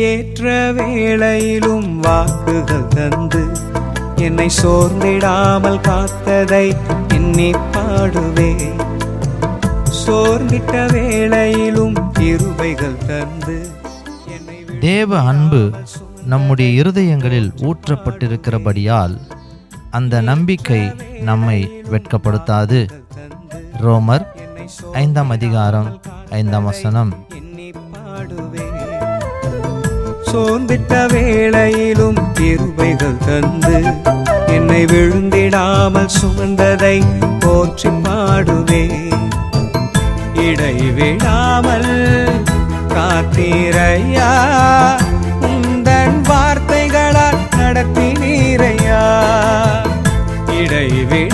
ஏற்ற வேளையிலும் வாக்குகள் தந்து என்னை சோர்ந்திடாமல் காத்ததை எண்ணி பாடுவே. சோர்ந்திட்ட வேளையிலும் கிருபைகள் தந்து தேவ அன்பு நம்முடைய இருதயங்களில் ஊற்றப்பட்டிருக்கிறபடியால் அந்த நம்பிக்கை நம்மை வெட்கப்படுத்தாது. ரோமர் 5:5 சோர்ந்திட்ட வேளையிலும் கிருபைகள் தந்து என்னை விழுந்திடாமல் சுமந்ததை போற்றி பாடுவே. இடைவிடாமல் காத்தீரையா, உந்தன் வார்த்தைகளால் நடத்தினீரையா. இடைவிடாமல்